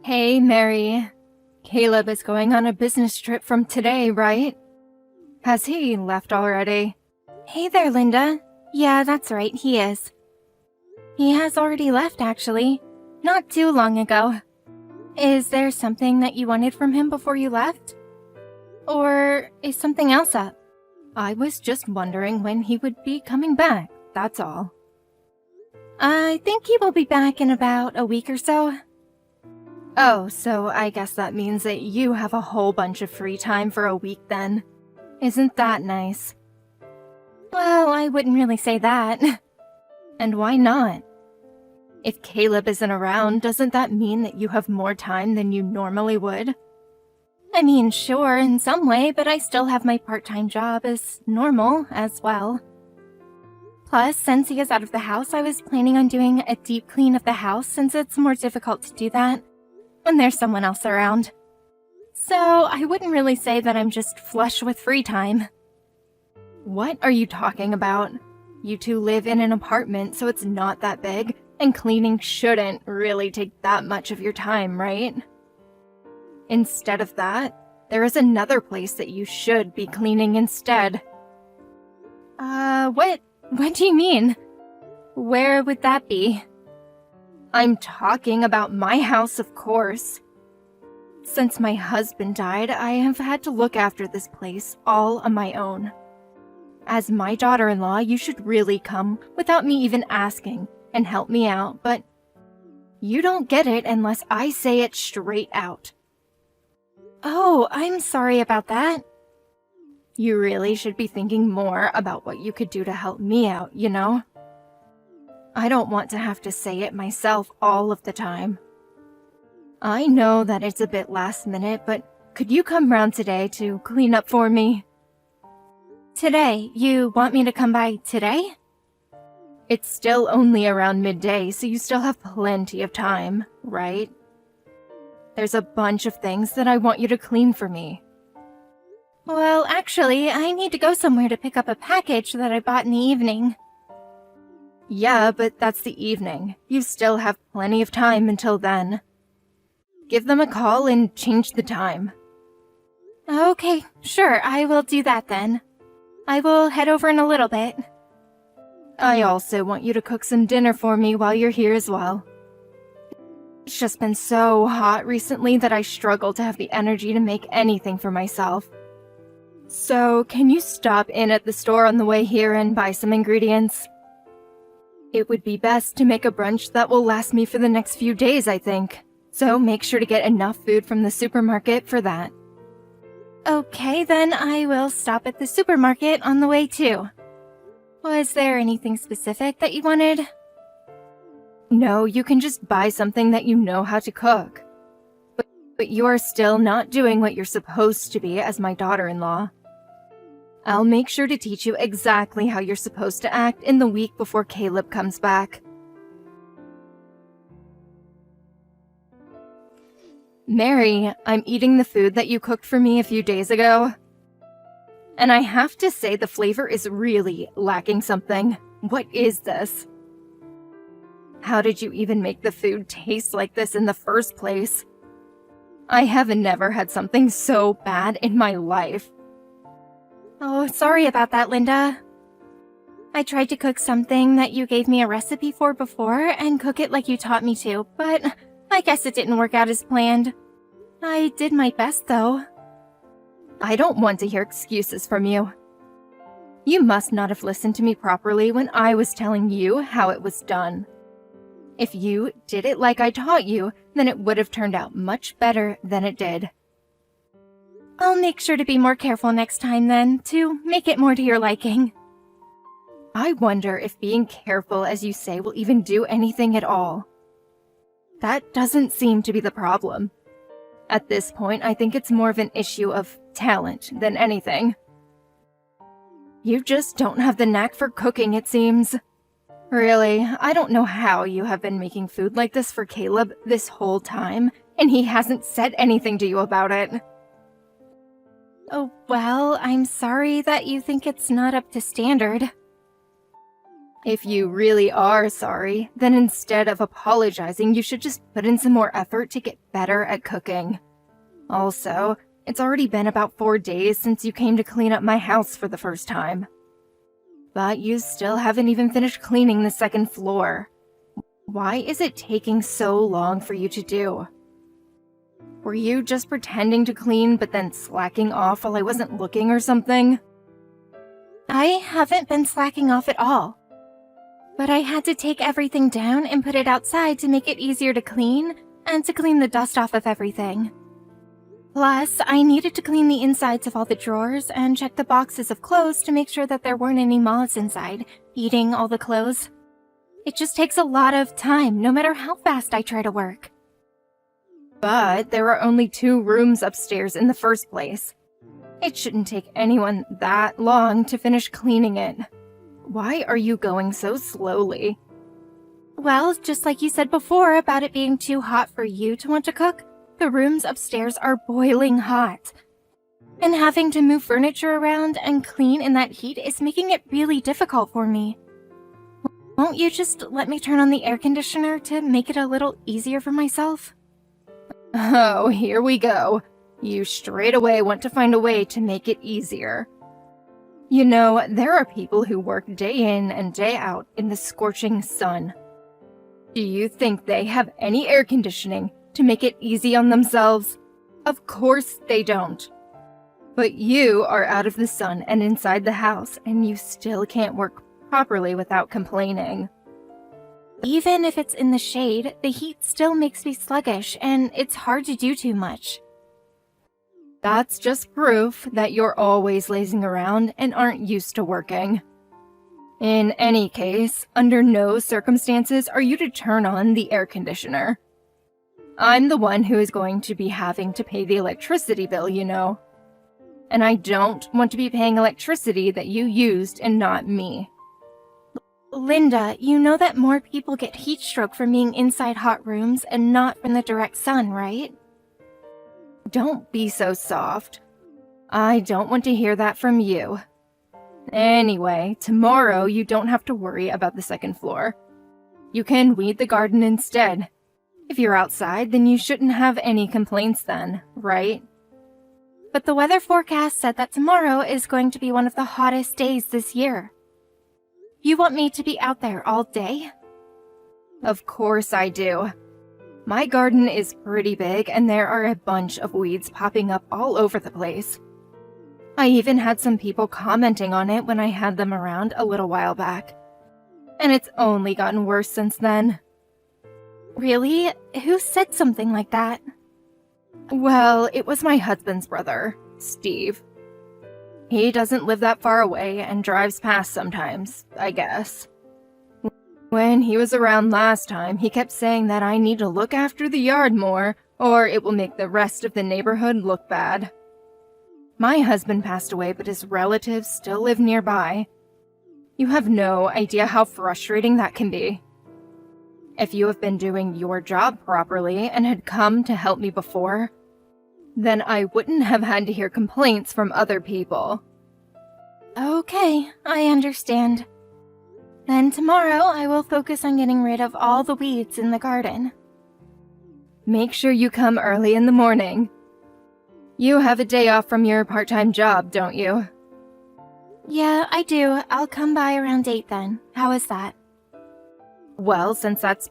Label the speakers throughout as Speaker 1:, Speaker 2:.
Speaker 1: Hey, Mary. Caleb is going on a business trip from today, right? Has he left already?
Speaker 2: Hey there, Linda. Yeah, that's right, he is. He has already left, actually. Not too long ago. Is there something that you wanted from him before you left? Or is something else up?
Speaker 1: I was just wondering when he would be coming back, that's all.
Speaker 2: I think he will be back in about a week or so.
Speaker 1: Oh, so I guess that means that you have a whole bunch of free time for a week then. Isn't that nice?
Speaker 2: Well, I wouldn't really say that.
Speaker 1: And why not? If Caleb isn't around, doesn't that mean that you have more time than you normally would?
Speaker 2: I mean, sure, in some way, but I still have my part-time job as normal as well. Plus, since he is out of the house, I was planning on doing a deep clean of the house since it's more difficult to do that when there's someone else around. So, I wouldn't really say that I'm just flush with free time.
Speaker 1: What are you talking about? You two live in an apartment, so it's not that big, and cleaning shouldn't really take that much of your time, right? Instead of that, there is another place that you should be cleaning instead.
Speaker 2: What do you mean? Where would that be?
Speaker 1: I'm talking about my house, of course. Since my husband died, I have had to look after this place all on my own. As my daughter-in-law, you should really come without me even asking and help me out, but you don't get it unless I say it straight out.
Speaker 2: Oh, I'm sorry about that.
Speaker 1: You really should be thinking more about what you could do to help me out, you know? I don't want to have to say it myself all of the time. I know that it's a bit last minute, but could you come round today to clean up for me?
Speaker 2: Today? You want me to come by today?
Speaker 1: It's still only around midday, so you still have plenty of time, right? There's a bunch of things that I want you to clean for me.
Speaker 2: Well, actually, I need to go somewhere to pick up a package that I bought in the evening.
Speaker 1: Yeah, but that's the evening. You still have plenty of time until then. Give them a call and change the time.
Speaker 2: Okay, sure, I will do that then. I will head over in a little bit.
Speaker 1: I also want you to cook some dinner for me while you're here as well. It's just been so hot recently that I struggle to have the energy to make anything for myself. So, can you stop in at the store on the way here and buy some ingredients? It would be best to make a brunch that will last me for the next few days, I think. So make sure to get enough food from the supermarket for that.
Speaker 2: Okay, then I will stop at the supermarket on the way too. Was there anything specific that you wanted?
Speaker 1: No, you can just buy something that you know how to cook. But you are still not doing what you're supposed to be as my daughter-in-law. I'll make sure to teach you exactly how you're supposed to act in the week before Caleb comes back. Mary, I'm eating the food that you cooked for me a few days ago. And I have to say the flavor is really lacking something. What is this? How did you even make the food taste like this in the first place? I have never had something so bad in my life.
Speaker 2: Oh, sorry about that, Linda. I tried to cook something that you gave me a recipe for before and cook it like you taught me to, but I guess it didn't work out as planned. I did my best, though.
Speaker 1: I don't want to hear excuses from you. You must not have listened to me properly when I was telling you how it was done. If you did it like I taught you, then it would have turned out much better than it did.
Speaker 2: I'll make sure to be more careful next time then, to make it more to your liking.
Speaker 1: I wonder if being careful as you say will even do anything at all. That doesn't seem to be the problem. At this point, I think it's more of an issue of talent than anything. You just don't have the knack for cooking, it seems. Really, I don't know how you have been making food like this for Caleb this whole time, and he hasn't said anything to you about it.
Speaker 2: Oh, well, I'm sorry that you think it's not up to standard.
Speaker 1: If you really are sorry, then instead of apologizing, you should just put in some more effort to get better at cooking. Also, it's already been about 4 days since you came to clean up my house for the first time. But you still haven't even finished cleaning the second floor. Why is it taking so long for you to do? Were you just pretending to clean but then slacking off while I wasn't looking or something?
Speaker 2: I haven't been slacking off at all. But I had to take everything down and put it outside to make it easier to clean and to clean the dust off of everything. Plus, I needed to clean the insides of all the drawers and check the boxes of clothes to make sure that there weren't any moths inside, eating all the clothes. It just takes a lot of time, no matter how fast I try to work.
Speaker 1: But there are only 2 rooms upstairs in the first place. It shouldn't take anyone that long to finish cleaning it. Why are you going so slowly?
Speaker 2: Well, just like you said before about it being too hot for you to want to cook, the rooms upstairs are boiling hot. And having to move furniture around and clean in that heat is making it really difficult for me. Won't you just let me turn on the air conditioner to make it a little easier for myself?
Speaker 1: Oh, here we go. You straight away want to find a way to make it easier. You know, there are people who work day in and day out in the scorching sun. Do you think they have any air conditioning to make it easy on themselves? Of course they don't. But you are out of the sun and inside the house, and you still can't work properly without complaining.
Speaker 2: Even if it's in the shade, the heat still makes me sluggish, and it's hard to do too much.
Speaker 1: That's just proof that you're always lazing around and aren't used to working. In any case, under no circumstances are you to turn on the air conditioner. I'm the one who is going to be having to pay the electricity bill, you know. And I don't want to be paying electricity that you used and not me.
Speaker 2: Linda, you know that more people get heat stroke from being inside hot rooms and not from the direct sun, right?
Speaker 1: Don't be so soft. I don't want to hear that from you. Anyway, tomorrow you don't have to worry about the second floor. You can weed the garden instead. If you're outside, then you shouldn't have any complaints then, right?
Speaker 2: But the weather forecast said that tomorrow is going to be one of the hottest days this year. You want me to be out there all day?
Speaker 1: Of course I do. My garden is pretty big and there are a bunch of weeds popping up all over the place. I even had some people commenting on it when I had them around a little while back. And it's only gotten worse since then.
Speaker 2: Really? Who said something like that?
Speaker 1: Well, it was my husband's brother, Steve. He doesn't live that far away and drives past sometimes, I guess. When he was around last time, he kept saying that I need to look after the yard more, or it will make the rest of the neighborhood look bad. My husband passed away, but his relatives still live nearby. You have no idea how frustrating that can be. If you have been doing your job properly and had come to help me before, then I wouldn't have had to hear complaints from other people.
Speaker 2: Okay, I understand. Then tomorrow I will focus on getting rid of all the weeds in the garden.
Speaker 1: Make sure you come early in the morning. You have a day off from your part-time job, don't you?
Speaker 2: Yeah, I do. I'll come by around 8 then. How is that?
Speaker 1: Well, since that's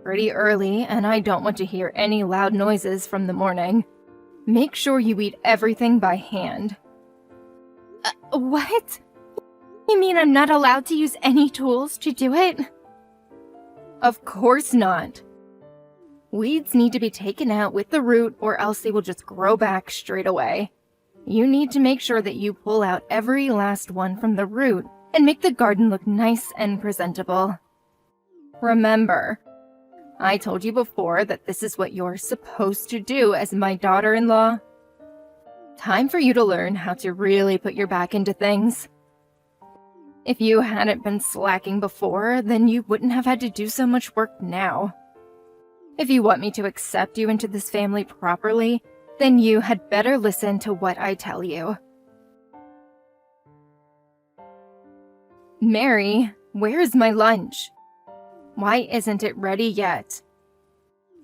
Speaker 1: pretty early and I don't want to hear any loud noises from the morning, make sure you eat everything by hand.
Speaker 2: What? You mean I'm not allowed to use any tools to do it?
Speaker 1: Of course not. Weeds need to be taken out with the root or else they will just grow back straight away. You need to make sure that you pull out every last one from the root and make the garden look nice and presentable. Remember, I told you before that this is what you're supposed to do as my daughter-in-law. Time for you to learn how to really put your back into things. If you hadn't been slacking before, then you wouldn't have had to do so much work now. If you want me to accept you into this family properly, then you had better listen to what I tell you. Mary, Where's my lunch? Why isn't it ready yet?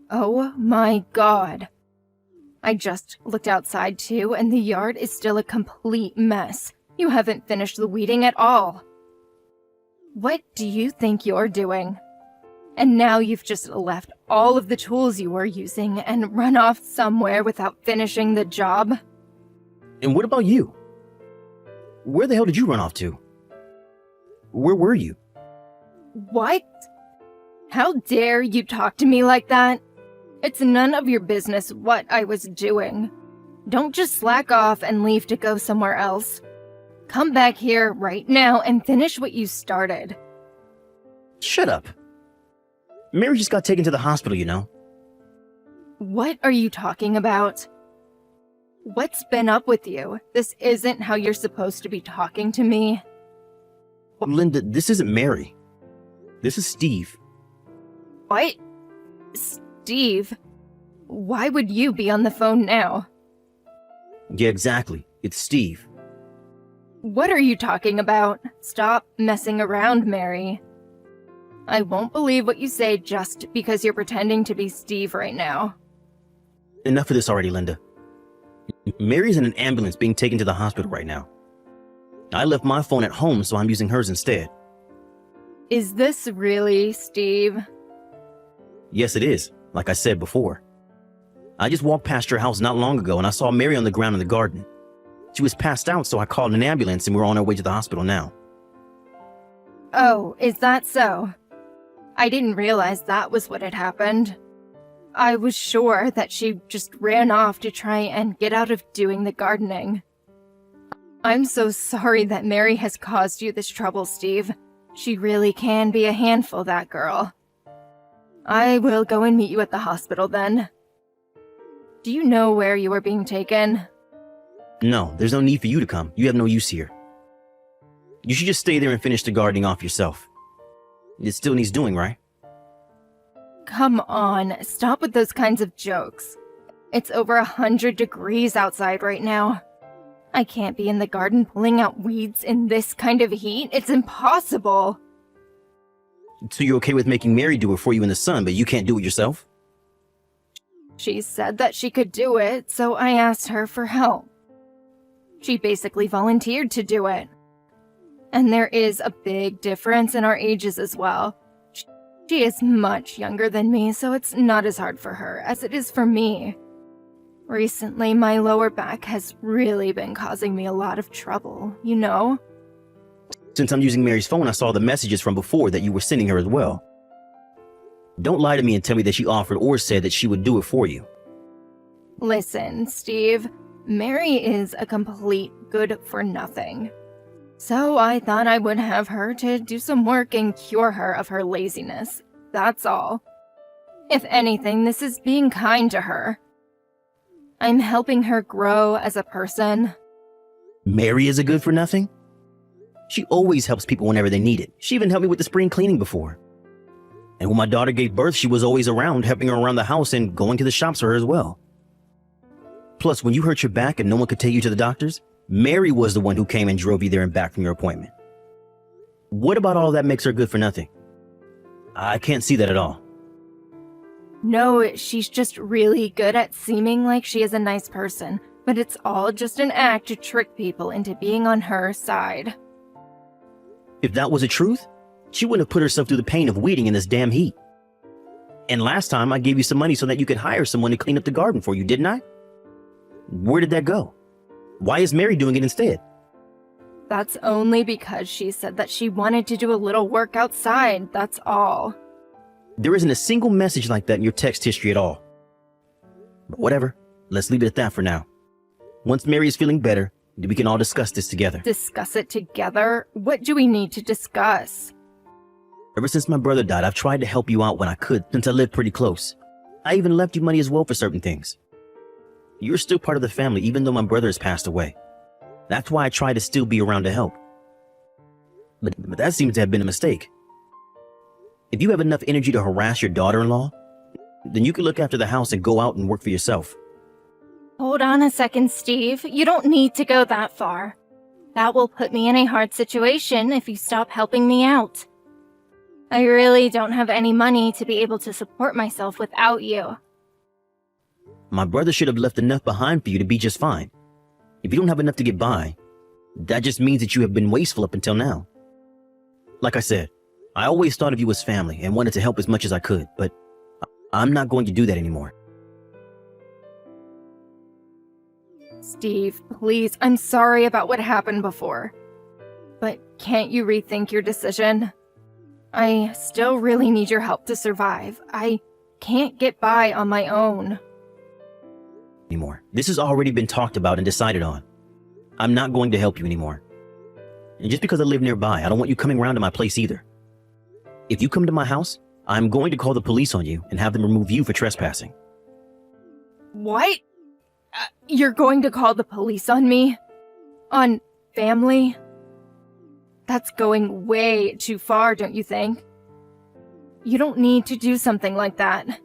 Speaker 1: Oh my god. I just looked outside too, and the yard is still a complete mess. You haven't finished the weeding at all. What do you think you're doing? And now you've just left all of the tools you were using and run off somewhere without finishing the job?
Speaker 3: And what about you? Where the hell did you run off to? Where were you?
Speaker 1: What? How dare you talk to me like that? It's none of your business what I was doing. Don't just slack off and leave to go somewhere else. Come back here right now and finish what you started.
Speaker 3: Shut up. Mary just got taken to the hospital, you know.
Speaker 1: What are you talking about? What's been up with you? This isn't how you're supposed to be talking to me.
Speaker 3: Linda, this isn't Mary. This is Steve.
Speaker 1: What? Steve? Why would you be on the phone now?
Speaker 3: Yeah, exactly. It's Steve.
Speaker 1: What are you talking about? Stop messing around, Mary. I won't believe what you say just because you're pretending to be Steve right now.
Speaker 3: Enough of this already, Linda. Mary's in an ambulance being taken to the hospital right now. I left my phone at home, so I'm using hers instead.
Speaker 1: Is this really Steve?
Speaker 3: Yes, it is, like I said before. I just walked past your house not long ago and I saw Mary on the ground in the garden. She was passed out, so I called an ambulance and we're on our way to the hospital now.
Speaker 1: Oh, is that so? I didn't realize that was what had happened. I was sure that she just ran off to try and get out of doing the gardening. I'm so sorry that Mary has caused you this trouble, Steve. She really can be a handful, that girl. I will go and meet you at the hospital then. Do you know where you are being taken?
Speaker 3: No, there's no need for you to come. You have no use here. You should just stay there and finish the gardening off yourself. It still needs doing, right?
Speaker 1: Come on, stop with those kinds of jokes. It's over 100 degrees outside right now. I can't be in the garden pulling out weeds in this kind of heat. It's impossible.
Speaker 3: So you're okay with making Mary do it for you in the sun, but you can't do it yourself?
Speaker 1: She said that she could do it, so I asked her for help. She basically volunteered to do it. And there is a big difference in our ages as well. She is much younger than me, so it's not as hard for her as it is for me. Recently, my lower back has really been causing me a lot of trouble, you know?
Speaker 3: Since I'm using Mary's phone, I saw the messages from before that you were sending her as well. Don't lie to me and tell me that she offered or said that she would do it for you.
Speaker 1: Listen, Steve, Mary is a complete good-for-nothing. So I thought I would have her to do some work and cure her of her laziness. That's all. If anything, this is being kind to her. I'm helping her grow as a person.
Speaker 3: Mary is a good for nothing? She always helps people whenever they need it. She even helped me with the spring cleaning before. And when my daughter gave birth, she was always around, helping her around the house and going to the shops for her as well. Plus, when you hurt your back and no one could take you to the doctors, Mary was the one who came and drove you there and back from your appointment. What about all that makes her good for nothing? I can't see that at all.
Speaker 1: No, she's just really good at seeming like she is a nice person, but it's all just an act to trick people into being on her side.
Speaker 3: If that was the truth, she wouldn't have put herself through the pain of weeding in this damn heat. And last time I gave you some money so that you could hire someone to clean up the garden for you, didn't I? Where did that go? Why is Mary doing it instead?
Speaker 1: That's only because she said that she wanted to do a little work outside, that's all.
Speaker 3: There isn't a single message like that in your text history at all. But whatever, let's leave it at that for now. Once Mary is feeling better, we can all discuss this together.
Speaker 1: Discuss it together? What do we need to discuss?
Speaker 3: Ever since my brother died, I've tried to help you out when I could, since I lived pretty close. I even left you money as well for certain things. You're still part of the family, even though my brother has passed away. That's why I try to still be around to help. But that seems to have been a mistake. If you have enough energy to harass your daughter-in-law, then you can look after the house and go out and work for yourself.
Speaker 2: Hold on a second, Steve. You don't need to go that far. That will put me in a hard situation if you stop helping me out. I really don't have any money to be able to support myself without you.
Speaker 3: My brother should have left enough behind for you to be just fine. If you don't have enough to get by, that just means that you have been wasteful up until now. Like I said, I always thought of you as family and wanted to help as much as I could, but I'm not going to do that anymore.
Speaker 1: Steve, please, I'm sorry about what happened before. But can't you rethink your decision? I still really need your help to survive. I can't get by on my own.
Speaker 3: Anymore. This has already been talked about and decided on. I'm not going to help you anymore. And just because I live nearby, I don't want you coming around to my place either. If you come to my house, I'm going to call the police on you and have them remove you for trespassing.
Speaker 1: What? You're going to call the police on me? On family? That's going way too far, don't you think? You don't need to do something like that.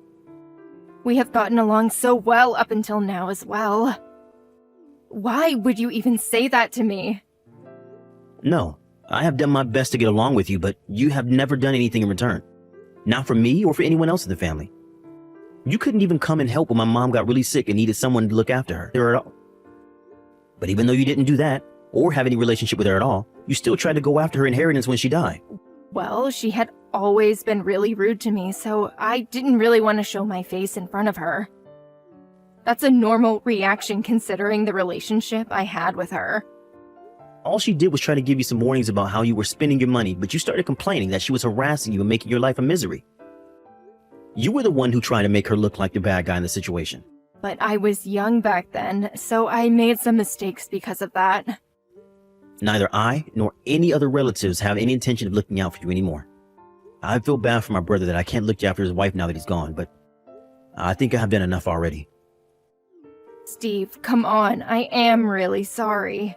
Speaker 1: We have gotten along so well up until now as well. Why would you even say that to me?
Speaker 3: No, I have done my best to get along with you, but you have never done anything in return. Not for me or for anyone else in the family. You couldn't even come and help when my mom got really sick and needed someone to look after her at all. But even though you didn't do that, or have any relationship with her at all, you still tried to go after her inheritance when she died.
Speaker 1: Well, she had always been really rude to me, so I didn't really want to show my face in front of her. That's a normal reaction considering the relationship I had with her.
Speaker 3: All she did was try to give you some warnings about how you were spending your money, but you started complaining that she was harassing you and making your life a misery. You were the one who tried to make her look like the bad guy in the situation.
Speaker 1: But I was young back then, so I made some mistakes because of that.
Speaker 3: Neither I nor any other relatives have any intention of looking out for you anymore. I feel bad for my brother that I can't look after his wife now that he's gone, but I think I have done enough already.
Speaker 1: Steve, come on, I am really sorry.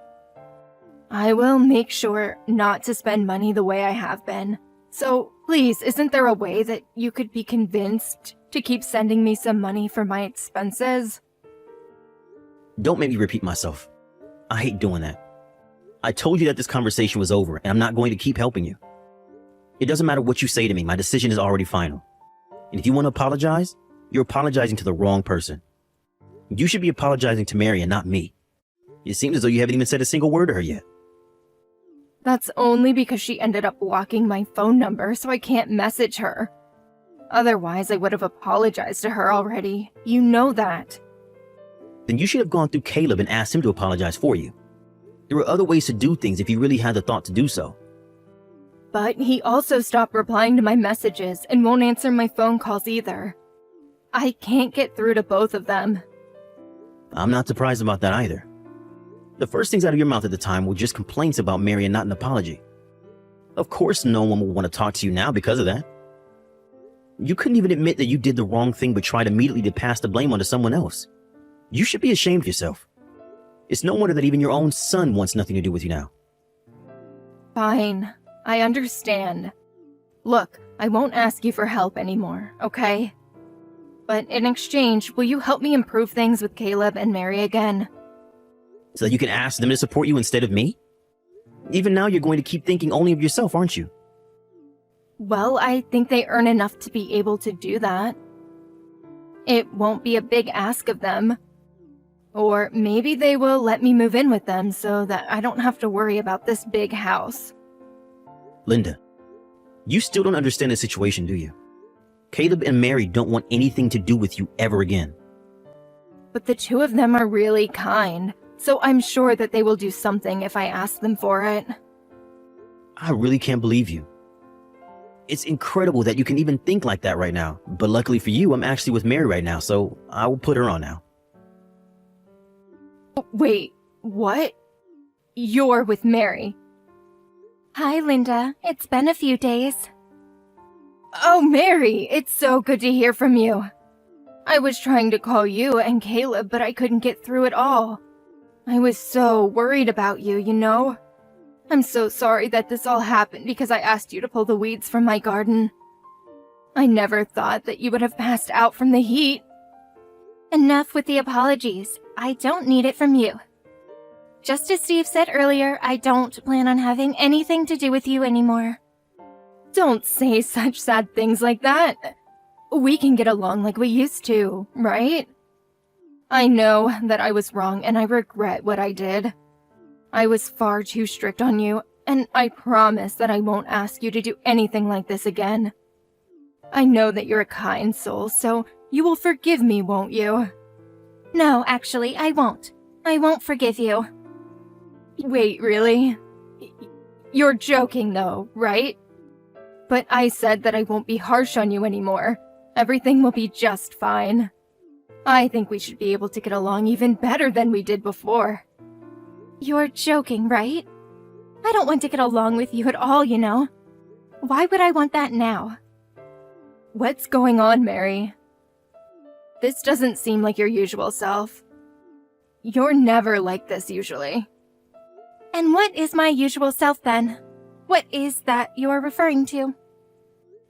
Speaker 1: I will make sure not to spend money the way I have been. So, please, isn't there a way that you could be convinced to keep sending me some money for my expenses?
Speaker 3: Don't make me repeat myself. I hate doing that. I told you that this conversation was over, and I'm not going to keep helping you. It doesn't matter what you say to me, my decision is already final. And if you want to apologize, you're apologizing to the wrong person. You should be apologizing to Mary and not me. It seems as though you haven't even said a single word to her yet.
Speaker 1: That's only because she ended up blocking my phone number, so I can't message her. Otherwise, I would have apologized to her already. You know that.
Speaker 3: Then you should have gone through Caleb and asked him to apologize for you. There are other ways to do things if you really had the thought to do so.
Speaker 1: But he also stopped replying to my messages and won't answer my phone calls either. I can't get through to both of them.
Speaker 3: I'm not surprised about that either. The first things out of your mouth at the time were just complaints about Mary and not an apology. Of course no one will want to talk to you now because of that. You couldn't even admit that you did the wrong thing but tried immediately to pass the blame onto someone else. You should be ashamed of yourself. It's no wonder that even your own son wants nothing to do with you now.
Speaker 1: Fine, I understand. Look, I won't ask you for help anymore, okay? But in exchange, will you help me improve things with Caleb and Mary again?
Speaker 3: So that you can ask them to support you instead of me? Even now you're going to keep thinking only of yourself, aren't you?
Speaker 1: Well, I think they earn enough to be able to do that. It won't be a big ask of them. Or maybe they will let me move in with them so that I don't have to worry about this big house.
Speaker 3: Linda, you still don't understand the situation, do you? Caleb and Mary don't want anything to do with you ever again.
Speaker 1: But the two of them are really kind, so I'm sure that they will do something if I ask them for it.
Speaker 3: I really can't believe you. It's incredible that you can even think like that right now. But luckily for you, I'm actually with Mary right now, so I will put her on now.
Speaker 1: Wait, what? You're with Mary?
Speaker 2: Hi, Linda. It's been a few days.
Speaker 1: Oh, Mary, it's so good to hear from you. I was trying to call you and Caleb, but I couldn't get through at all. I was so worried about you, you know? I'm so sorry that this all happened because I asked you to pull the weeds from my garden. I never thought that you would have passed out from the heat.
Speaker 2: Enough with the apologies. I don't need it from you. Just as Steve said earlier, I don't plan on having anything to do with you anymore.
Speaker 1: Don't say such sad things like that. We can get along like we used to, right? I know that I was wrong and I regret what I did. I was far too strict on you, and I promise that I won't ask you to do anything like this again. I know that you're a kind soul, so you will forgive me, won't you?
Speaker 2: No, actually, I won't. I won't forgive you.
Speaker 1: Wait, really? You're joking though, right? But I said that I won't be harsh on you anymore. Everything will be just fine. I think we should be able to get along even better than we did before.
Speaker 2: You're joking, right? I don't want to get along with you at all, you know. Why would I want that now?
Speaker 1: What's going on, Mary? This doesn't seem like your usual self. You're never like this usually.
Speaker 2: And what is my usual self then? What is that you're referring to?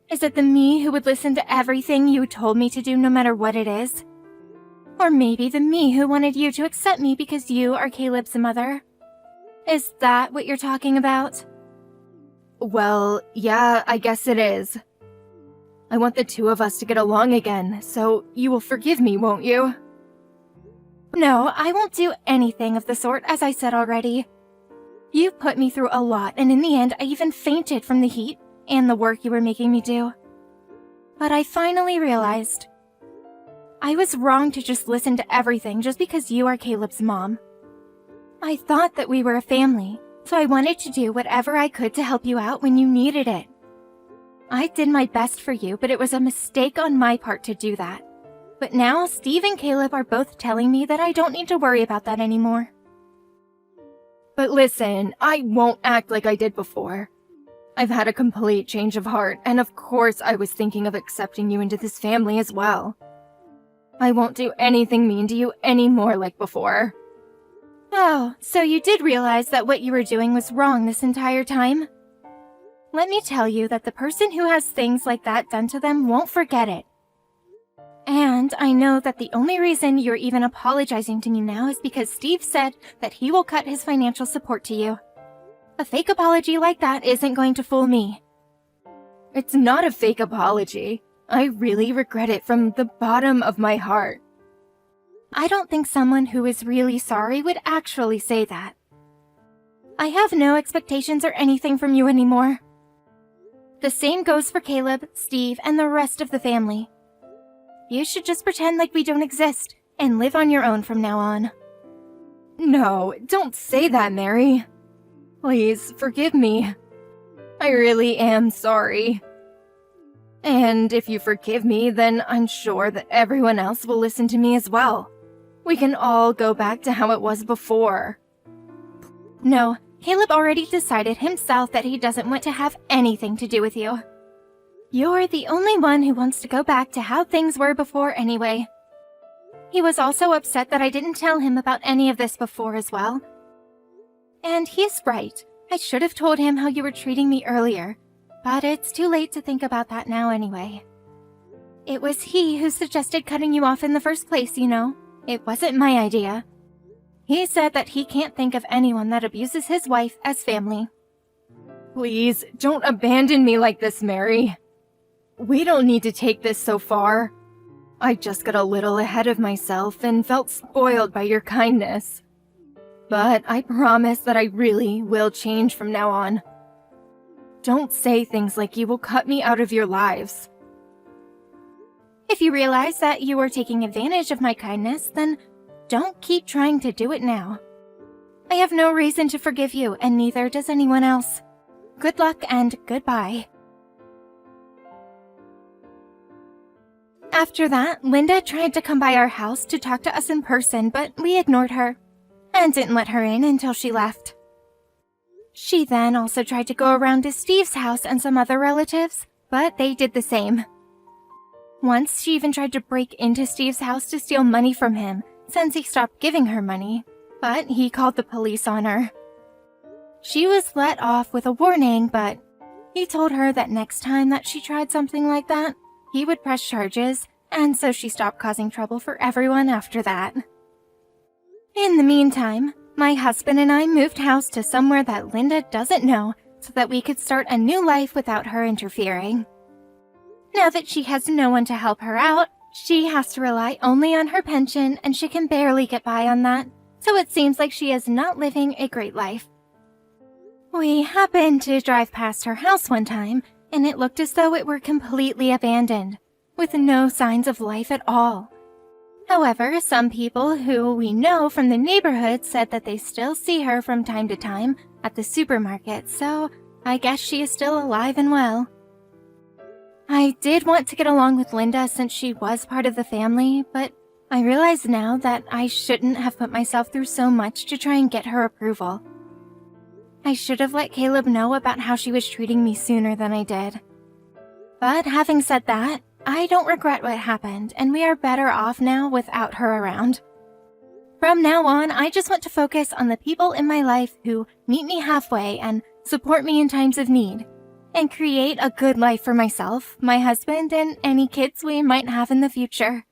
Speaker 2: Is it the me who would listen to everything you told me to do no matter what it is? Or maybe the me who wanted you to accept me because you are Caleb's mother? Is that what you're talking about?
Speaker 1: Well, yeah, I guess it is. I want the two of us to get along again, so you will forgive me, won't you?
Speaker 2: No, I won't do anything of the sort, as I said already. You put me through a lot, and in the end, I even fainted from the heat and the work you were making me do. But I finally realized I was wrong to just listen to everything just because you are Caleb's mom. I thought that we were a family, so I wanted to do whatever I could to help you out when you needed it. I did my best for you, but it was a mistake on my part to do that. But now Steve and Caleb are both telling me that I don't need to worry about that anymore.
Speaker 1: But listen, I won't act like I did before. I've had a complete change of heart, and of course I was thinking of accepting you into this family as well. I won't do anything mean to you anymore like before.
Speaker 2: Oh, so you did realize that what you were doing was wrong this entire time? Let me tell you that the person who has things like that done to them won't forget it. And I know that the only reason you're even apologizing to me now is because Steve said that he will cut his financial support to you. A fake apology like that isn't going to fool me.
Speaker 1: It's not a fake apology. I really regret it from the bottom of my heart.
Speaker 2: I don't think someone who is really sorry would actually say that. I have no expectations or anything from you anymore. The same goes for Caleb, Steve, and the rest of the family. You should just pretend like we don't exist and live on your own from now on.
Speaker 1: No, don't say that, Mary. Please, forgive me. I really am sorry. And if you forgive me, then I'm sure that everyone else will listen to me as well. We can all go back to how it was before.
Speaker 2: No, Caleb already decided himself that he doesn't want to have anything to do with you. You're the only one who wants to go back to how things were before anyway. He was also upset that I didn't tell him about any of this before as well. And he's right. I should have told him how you were treating me earlier, but it's too late to think about that now anyway. It was he who suggested cutting you off in the first place, you know. It wasn't my idea. He said that he can't think of anyone that abuses his wife as family.
Speaker 1: Please, don't abandon me like this, Mary. We don't need to take this so far. I just got a little ahead of myself and felt spoiled by your kindness. But I promise that I really will change from now on. Don't say things like you will cut me out of your lives.
Speaker 2: If you realize that you were taking advantage of my kindness, then don't keep trying to do it now. I have no reason to forgive you, and neither does anyone else. Good luck and goodbye. After that, Linda tried to come by our house to talk to us in person, but we ignored her and didn't let her in until she left. She then also tried to go around to Steve's house and some other relatives, but they did the same. Once, she even tried to break into Steve's house to steal money from him, since he stopped giving her money, but he called the police on her. She was let off with a warning, but he told her that next time that she tried something like that, he would press charges, and so she stopped causing trouble for everyone after that. In the meantime, my husband and I moved house to somewhere that Linda doesn't know, so that we could start a new life without her interfering. Now that she has no one to help her out, she has to rely only on her pension, and she can barely get by on that, so it seems like she is not living a great life. We happened to drive past her house one time, and it looked as though it were completely abandoned, with no signs of life at all. However, some people who we know from the neighborhood said that they still see her from time to time at the supermarket, so I guess she is still alive and well. I did want to get along with Linda since she was part of the family, but I realize now that I shouldn't have put myself through so much to try and get her approval. I should have let Caleb know about how she was treating me sooner than I did. But having said that, I don't regret what happened, and we are better off now without her around. From now on, I just want to focus on the people in my life who meet me halfway and support me in times of need, and create a good life for myself, my husband, and any kids we might have in the future.